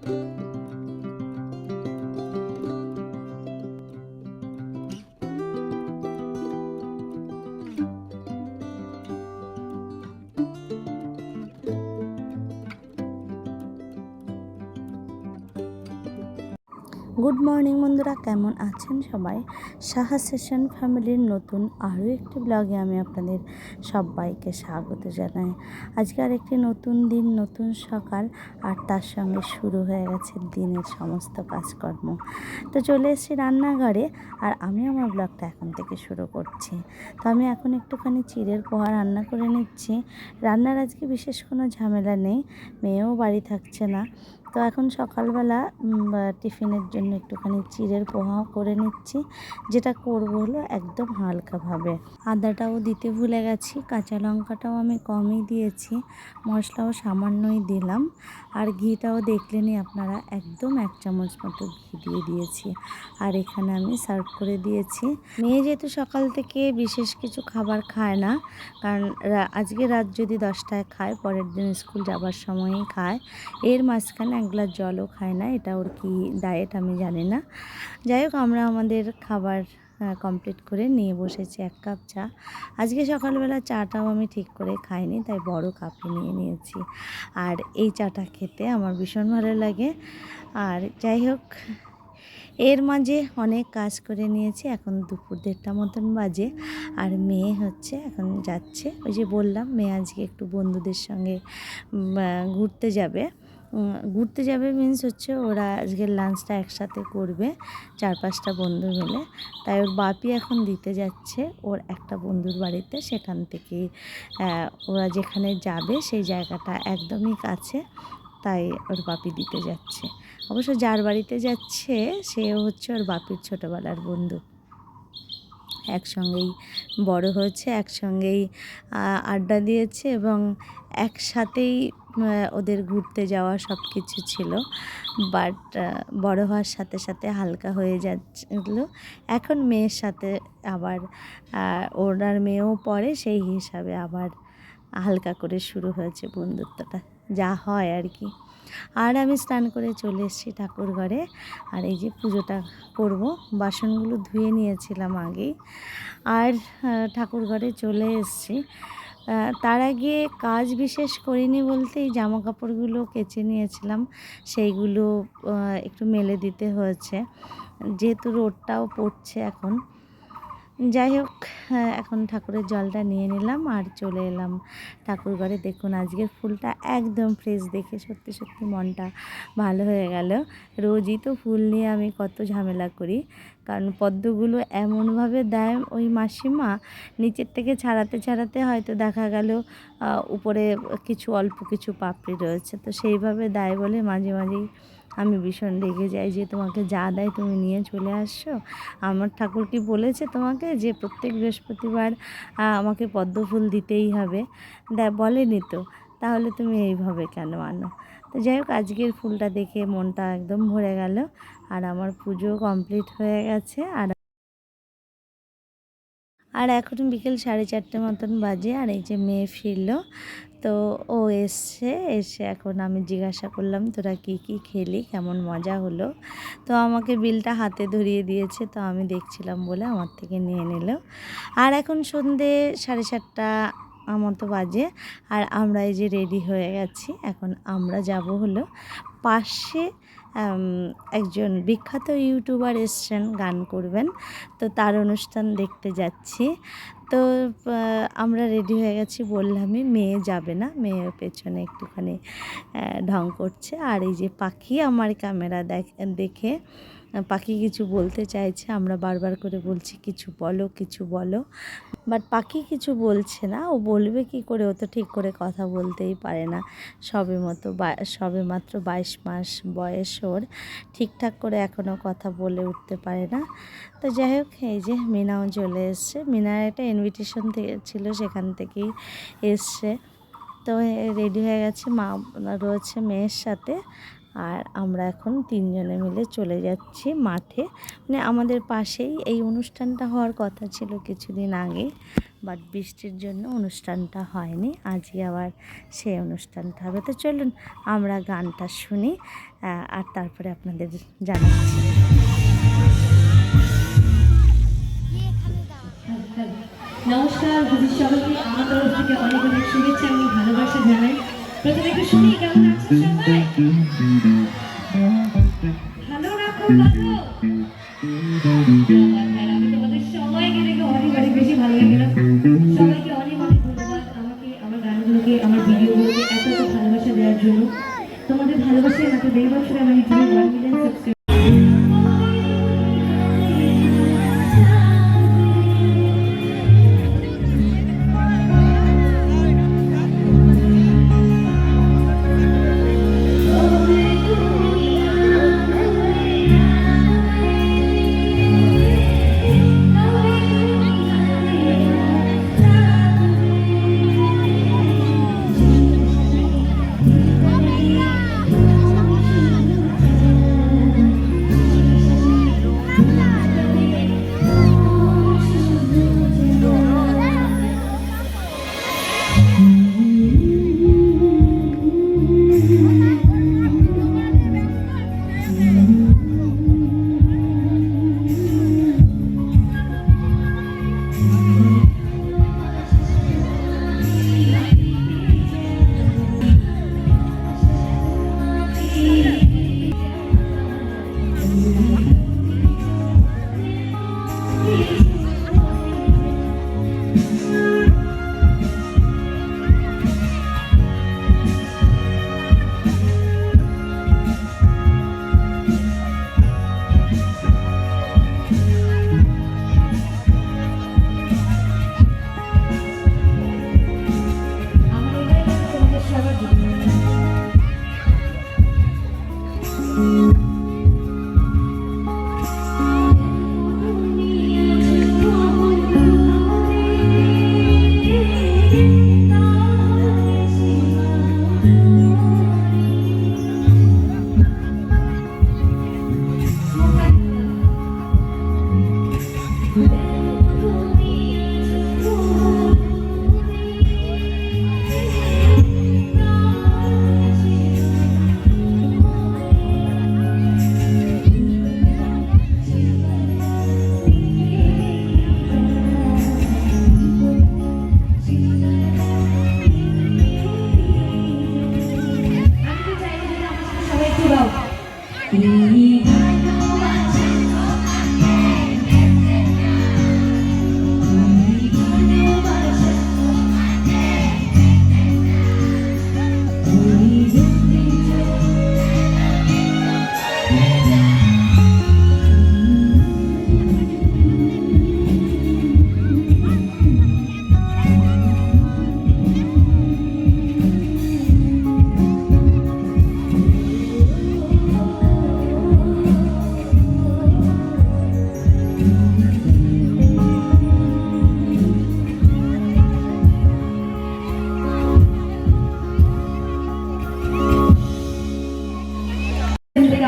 Good morning বন্ধুরা, কেমন আছেন সবাই? সাহা সেশন ফ্যামিলির নতুন আরও একটি ব্লগে আমি আপনাদের সবাইকে স্বাগত জানাই। আজকে আর একটি নতুন দিন, নতুন সকাল, আর তার সঙ্গে শুরু হয়ে গেছে দিনের সমস্ত কাজকর্ম। তো চলে এসেছি রান্নাঘরে, আর আমি আমার ব্লগটা এখন থেকে শুরু করছি। তো আমি এখন একটুখানি চিড়ের পোহা রান্না করে নিচ্ছি। রান্নার আজকে বিশেষ কোনো ঝামেলা নেই, মেয়েও বাড়ি থাকছে না। তো এখন সকালবেলা টিফিনের জন্য একটুখানি চিড়ের পোহাও করে নিচ্ছি। যেটা করব হলো একদম হালকাভাবে। আদাটাও দিতে ভুলে গেছি, কাঁচা লঙ্কাটাও আমি কমই দিয়েছি, মশলাও সামান্যই দিলাম। আর ঘিটাও দেখলেনই আপনারা, একদম 1 চামচ মতো ঘি দিয়ে দিয়েছি। আর এখানে আমি সার্ভ করে দিয়েছি। মেয়ে যেহেতু সকাল থেকে বিশেষ কিছু খাবার খায় না, কারণ আজকে রাত যদি 10টায় খায়, পরের দিন স্কুল যাবার সময়ই খায়। এর মাঝখানে 1 গ্লাস জলও খায় না। এটা ওর কি ডায়েট আমি জানি না। যাই হোক, আমরা আমাদের খাবার কমপ্লিট করে নিয়ে বসেছি 1 কাপ চা। আজকে সকালবেলা চাটাও আমি ঠিক করে খাইনি, তাই বড় কাপে নিয়ে নিয়েছি। আর এই চাটা খেতে আমার ভীষণ ভালো লাগে। আর যাই হোক, এর মাঝে অনেক কাজ করে নিয়েছি। এখন দুপুর 1:30 মতন বাজে, আর মেয়ে হচ্ছে এখন যাচ্ছে। ওই যে বললাম, মেয়ে আজকে একটু বন্ধুদের সঙ্গে ঘুরতে যাবে। ঘুরতে যাবে মিন্স হচ্ছে ওরা আজকের লাঞ্চটা একসাথে করবে 4-5টা বন্ধু মিলে। তাই ওর বাপি এখন দিতে যাচ্ছে ওর একটা বন্ধুর বাড়িতে। সেখান থেকে ওরা যেখানে যাবে সেই জায়গাটা একদমই কাছে, তাই ওর বাপি দিতে যাচ্ছে। অবশ্য যার বাড়িতে যাচ্ছে সেও হচ্ছে ওর বাপির ছোটোবেলার বন্ধু। একসঙ্গেই বড় হয়েছে, একসঙ্গেই আড্ডা দিয়েছে, এবং একসাথেই ওদের ঘুরতে যাওয়া সব কিছু ছিল। বাট বড় হওয়ার সাথে সাথে হালকা হয়ে যাচ্ছিল। এখন মেয়ের সাথে আবার ওনার মেয়েও পড়ে, সেই হিসাবে আবার হালকা করে শুরু হয়েছে বন্ধুত্বটা, যা হয় আর কি। আর আমি স্নান করে চলে এসেছি ঠাকুর ঘরে। আর এই যে পুজোটা করব, বাসনগুলো ধুয়ে নিয়েছিলাম আগেই, আর ঠাকুর ঘরে চলে এসেছি। তার আগে কাজ বিশেষ করিনি বলতে, এই জামা কাপড়গুলো কেচে নিয়েছিলাম, সেইগুলো একটু মেলে দিতে হয়েছে, যেহেতু রোদটাও পড়ছে এখন। যাই হোক, এখন ঠাকুরের জলটা নিয়ে নিলাম আর চলে এলাম ঠাকুর ঘরে। দেখুন, আজকের ফুলটা একদম ফ্রেশ দেখে সত্যি সত্যি মনটা ভালো হয়ে গেল। রোজই তো ফুল নিয়ে আমি কত ঝামেলা করি, কারণ পদ্মগুলো এমনভাবে দেয় ওই মাসিমা, নিচের থেকে ছাড়াতে ছাড়াতে হয়তো দেখা গেল উপরে কিছু অল্প কিছু পাপড়ি রয়েছে, তো সেইভাবে দেয় বলে মাঝে মাঝেই আমি ভীষণ রেগে যাই যে তোমাকে যা দেয় তুমি নিয়ে চলে আসছো। আমার ঠাকুর কি বলেছে তোমাকে যে প্রত্যেক বৃহস্পতিবার আমাকে পদ্ম ফুল দিতেই হবে? বলেনি তো, তাহলে তুমি এইভাবে কেন আনো? তো যাই হোক, আজকের ফুলটা দেখে মনটা একদম ভরে গেল। আর আমার পুজো কমপ্লিট হয়ে গেছে। আর এখন বিকেল 4:30 মতন বাজে, আর এই যে মেয়ে ফিরল। তো ও এসে এখন আমি জিজ্ঞাসা করলাম, তোরা কি কি খেলি, কেমন মজা হলো? তো আমাকে বিলটা হাতে ধরিয়ে দিয়েছে, তো আমি দেখছিলাম বলে আমার থেকে নিয়ে নিল। আর এখন সন্ধে 7:30 মতো বাজে, আর আমরা এই যে রেডি হয়ে গেছি। এখন আমরা যাব হলো পাশে একজন বিখ্যাত ইউটিউবার এসছেন, গান করবেন, তো তার অনুষ্ঠান দেখতে যাচ্ছি। তো আমরা রেডি হয়ে গেছি, বললামই। মেয়ে যাবে না, মেয়ে পেছনে একটুখানি ঢং করছে। আর এই যে পাখি আমার ক্যামেরা দেখে পাখি কিছু বলতে চাইছে, আমরা বারবার করে বলছি কিছু বলো কিছু বলো, বাট পাখি কিছু বলছে না। ও বলবে কি করে, ও তো ঠিক করে কথা বলতেই পারে না। সবে মাত্র 22 মাস বয়স ওর, ঠিকঠাক করে এখনও কথা বলে উঠতে পারে না। তো যাই হোক, এই যে মিনাও চলে এসছে। মিনার একটা ইনভিটেশন ছিল, সেখান থেকেই এসছে। তো রেডি হয়ে গেছে, মা রয়েছে মেয়ের সাথে, আর আমরা এখন তিনজনে মিলে চলে যাচ্ছি মাঠে। মানে আমাদের পাশেই এই অনুষ্ঠানটা হওয়ার কথা ছিল কিছুদিন আগে, বাট বৃষ্টির জন্য অনুষ্ঠানটা হয়নি। আজকে আবার সেই অনুষ্ঠানটা হবে। তো চলুন আমরা গানটা শুনি আর তারপরে আপনাদের জানাচ্ছি। নমস্কার সবাইকে, আমার তরফ থেকে অনেক অনেক শুভেচ্ছা এবং ভালোবাসা জানাই। প্রথমে একটু শুনি কেমন আছেন সবাই। ভালো রাখো বাবু। আমি তোমাদের সবাইকে দেখে অনেক অনেক বেশি ভালো লাগে না। সবাইকে অনেক অনেক ধন্যবাদ আমাকে, আমার গানগুলোকে, আমার ভিডিওগুলোকে এত এত ভালোবাসা দেওয়ার জন্য। তোমাদের ভালোবাসায় মাত্র 1.5 বছরে আমার ইউটিউবে 1 মিলিয়ন সাবস্ক্রাইবার।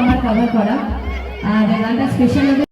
আমার কভার করা আর গানটা স্পেশাল হবে।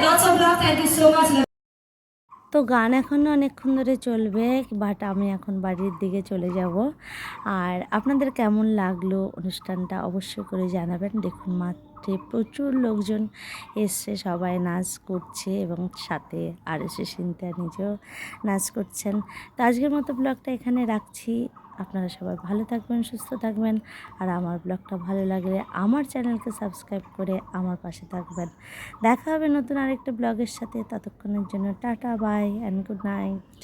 Lots of love. Thank you so much. তো গান এখনও অনেকক্ষণ ধরে চলবে, বাট আমি এখন বাড়ির দিকে চলে যাব। আর আপনাদের কেমন লাগলো অনুষ্ঠানটা অবশ্যই করে জানাবেন। দেখুন মাঠে প্রচুর লোকজন এসছে, সবাই নাচ করছে এবং সাথে আর এসে সিনথিয়া নিজেও নাচ করছেন। তো আজকের মতো ব্লগটা এখানে রাখছি। আপনারা সবাই ভালো থাকবেন, সুস্থ থাকবেন। আর আমার ব্লগটা ভালো লাগলে আমার চ্যানেলকে সাবস্ক্রাইব করে আমার পাশে থাকবেন। দেখা হবে নতুন আরেকটা ব্লগের সাথে। ততক্ষণের জন্য tata, bye and good night.